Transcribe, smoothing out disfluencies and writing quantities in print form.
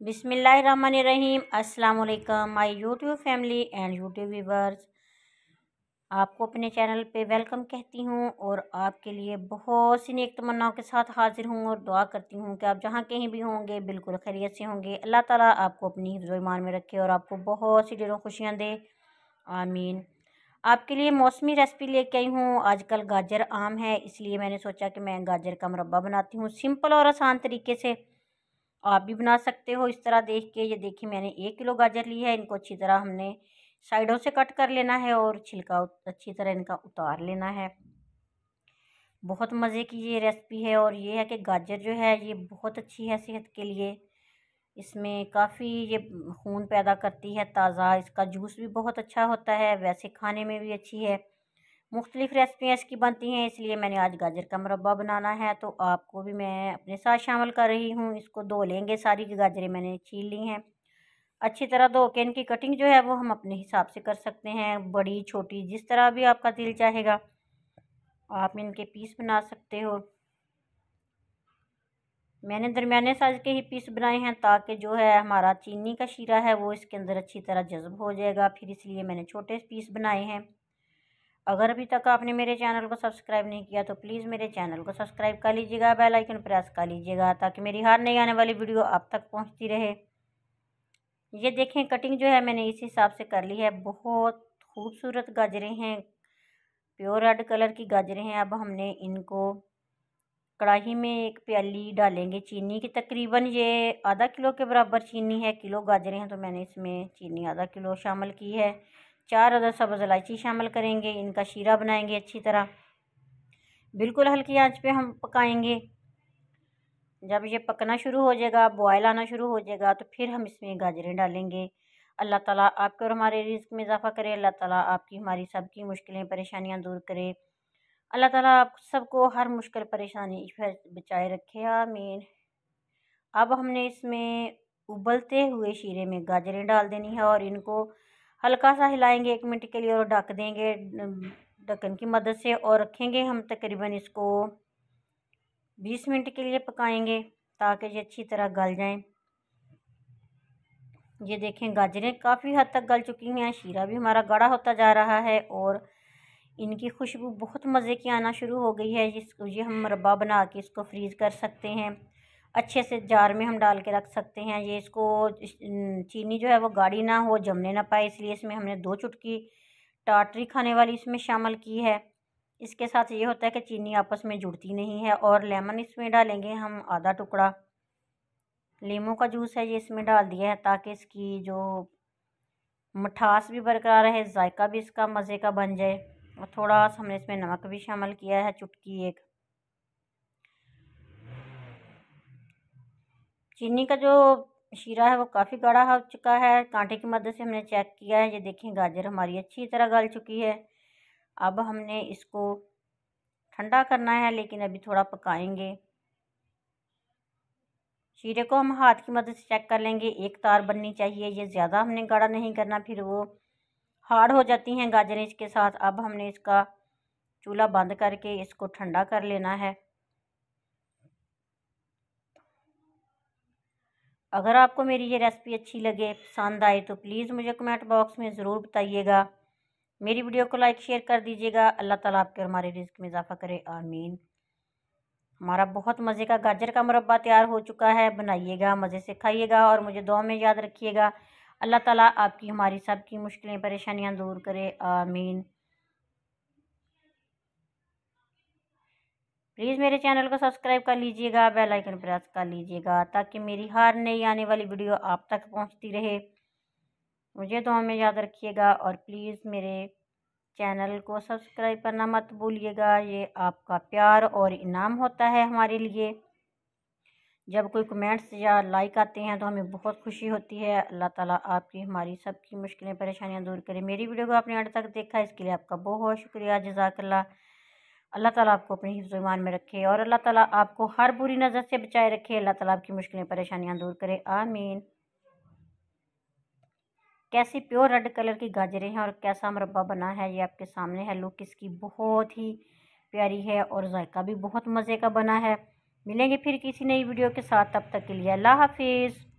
बिस्मिल्लाहिर्रहमानिर्रहीम। अस्सलाम वालेकुम my YouTube family and YouTube viewers. आपको अपने चैनल पे वेलकम कहती हूँ और आपके लिए बहुत सी नेक तमन्नाओं के साथ हाजिर हूँ और दुआ करती हूँ कि आप जहाँ कहीं भी होंगे बिल्कुल खैरियत से होंगे। अल्लाह ताला आपको अपनी हिफ्ज़ व ईमान में रखे और आपको बहुत सी ढेरों खुशियाँ दे, आमीन। आपके लिए मौसमी रेसिपी लेके आई हूँ। आजकल गाजर आम है, इसलिए मैंने सोचा कि मैं गाजर का मुरब्बा बनाती हूँ सिंपल और आसान तरीके से। आप भी बना सकते हो इस तरह देख के। ये देखिए मैंने 1 किलो गाजर ली है। इनको अच्छी तरह हमने साइडों से कट कर लेना है और छिलका अच्छी तरह इनका उतार लेना है। बहुत मज़े की ये रेसिपी है और ये है कि गाजर जो है ये बहुत अच्छी है सेहत के लिए। इसमें काफ़ी ये खून पैदा करती है ताज़ा। इसका जूस भी बहुत अच्छा होता है, वैसे खाने में भी अच्छी है। मुख्तलिफ़ रेसिपियाँ इसकी बनती हैं, इसलिए मैंने आज गाजर का मुरब्बा बनाना है तो आपको भी मैं अपने साथ शामिल कर रही हूँ। इसको धो लेंगे, सारी गाजरें मैंने छील ली हैं अच्छी तरह धो के। इनकी कटिंग जो है वो हम अपने हिसाब से कर सकते हैं, बड़ी छोटी जिस तरह भी आपका दिल चाहेगा आप इनके पीस बना सकते हो। मैंने दरमियाने साइज़ के ही पीस बनाए हैं ताकि जो है हमारा चीनी का शीरा है वो इसके अंदर अच्छी तरह जज़्ब हो जाएगा, फिर इसलिए मैंने छोटे पीस बनाए हैं। अगर अभी तक आपने मेरे चैनल को सब्सक्राइब नहीं किया तो प्लीज़ मेरे चैनल को सब्सक्राइब कर लीजिएगा, बेल आइकन प्रेस कर लीजिएगा ताकि मेरी हर नई आने वाली वीडियो आप तक पहुंचती रहे। ये देखें कटिंग जो है मैंने इस हिसाब से कर ली है। बहुत खूबसूरत गाजरें हैं, प्योर रेड कलर की गाजरें हैं। अब हमने इनको कढ़ाई में 1 प्याली डालेंगे चीनी की। तकरीबन ये आधा किलो के बराबर चीनी है। किलो गाजरें हैं तो मैंने इसमें चीनी आधा किलो शामिल की है। 4 अदद सब्ज़ इलायची शामिल करेंगे। इनका शीरा बनाएंगे अच्छी तरह, बिल्कुल हल्की आंच पे हम पकाएंगे। जब ये पकना शुरू हो जाएगा, बॉयल आना शुरू हो जाएगा तो फिर हम इसमें गाजरें डालेंगे। अल्लाह ताला आपके और हमारे रिज़्क़ में इजाफ़ा करे। अल्लाह ताला आपकी हमारी सबकी मुश्किलें परेशानियां दूर करे। अल्लाह ताला आप सबको हर मुश्किल परेशानी से बचाए रखे, आमीन। अब हमने इसमें उबलते हुए शीरे में गाजरें डाल देनी है और इनको हल्का सा हिलाएंगे 1 मिनट के लिए और ढक देंगे ढक्कन की मदद से और रखेंगे हम तकरीबन इसको 20 मिनट के लिए पकाएंगे ताकि ये अच्छी तरह गल जाएं। ये देखें गाजरें काफ़ी हद तक गल चुकी हैं, शीरा भी हमारा गाढ़ा होता जा रहा है और इनकी खुशबू बहुत मज़े की आना शुरू हो गई है। जिसको ये हम मुरब्बा बना के इसको फ्रीज़ कर सकते हैं, अच्छे से जार में हम डाल के रख सकते हैं। ये इसको चीनी जो है वो गाढ़ी ना हो, जमने ना पाए, इसलिए इसमें हमने 2 चुटकी टाटरी खाने वाली इसमें शामिल की है। इसके साथ ये होता है कि चीनी आपस में जुड़ती नहीं है। और लेमन इसमें डालेंगे हम आधा टुकड़ा। लीमू का जूस है ये इसमें डाल दिया है ताकि इसकी जो मिठास भी बरकरार रहे, जायका भी इसका मज़े का बन जाए। और थोड़ा सा हमने इसमें नमक भी शामिल किया है, चुटकी 1। चीनी का जो शीरा है वो काफ़ी गाढ़ा हो चुका है, कांटे की मदद से हमने चेक किया है। ये देखें गाजर हमारी अच्छी तरह गल चुकी है। अब हमने इसको ठंडा करना है, लेकिन अभी थोड़ा पकाएंगे। शीरे को हम हाथ की मदद से चेक कर लेंगे, एक तार बननी चाहिए। ये ज़्यादा हमने गाढ़ा नहीं करना, फिर वो हार्ड हो जाती हैं गाजरें इसके साथ। अब हमने इसका चूल्हा बंद करके इसको ठंडा कर लेना है। अगर आपको मेरी ये रेसिपी अच्छी लगे, पसंद आए तो प्लीज़ मुझे कमेंट बॉक्स में ज़रूर बताइएगा। मेरी वीडियो को लाइक शेयर कर दीजिएगा। अल्लाह ताला आपके और हमारे रिज़्क़ में इजाफ़ा करे, आमीन। हमारा बहुत मज़े का गाजर का मुरब्बा तैयार हो चुका है। बनाइएगा, मज़े से खाइएगा और मुझे दुआ में याद रखिएगा। अल्लाह ताला आपकी हमारी सबकी मुश्किलें परेशानियां दूर करे, आमीन। प्लीज़ मेरे चैनल को सब्सक्राइब कर लीजिएगा, बेल आइकन प्रेस कर लीजिएगा ताकि मेरी हर नई आने वाली वीडियो आप तक पहुंचती रहे। मुझे दुआ में याद रखिएगा और प्लीज़ मेरे चैनल को सब्सक्राइब करना मत भूलिएगा। ये आपका प्यार और इनाम होता है हमारे लिए। जब कोई कमेंट्स या लाइक आते हैं तो हमें बहुत खुशी होती है। अल्लाह ताला आपकी हमारी सबकी मुश्किलें परेशानियां दूर करे। मेरी वीडियो को आपने अंत तक देखा, इसके लिए आपका बहुत शुक्रिया, जज़ाकल्लाह। अल्लाह ताला आपको अपने हिफ्ज़ ईमान में रखे और अल्लाह ताला आपको हर बुरी नज़र से बचाए रखे। अल्लाह ताला आपकी मुश्किलें परेशानियां दूर करे, आमीन। कैसी प्योर रेड कलर की गाजरें हैं और कैसा मुरब्बा बना है ये आपके सामने है। लुक इसकी बहुत ही प्यारी है और जायका भी बहुत मज़े का बना है। मिलेंगे फिर किसी नई वीडियो के साथ, तब तक के लिए अल्लाह हाफिज़।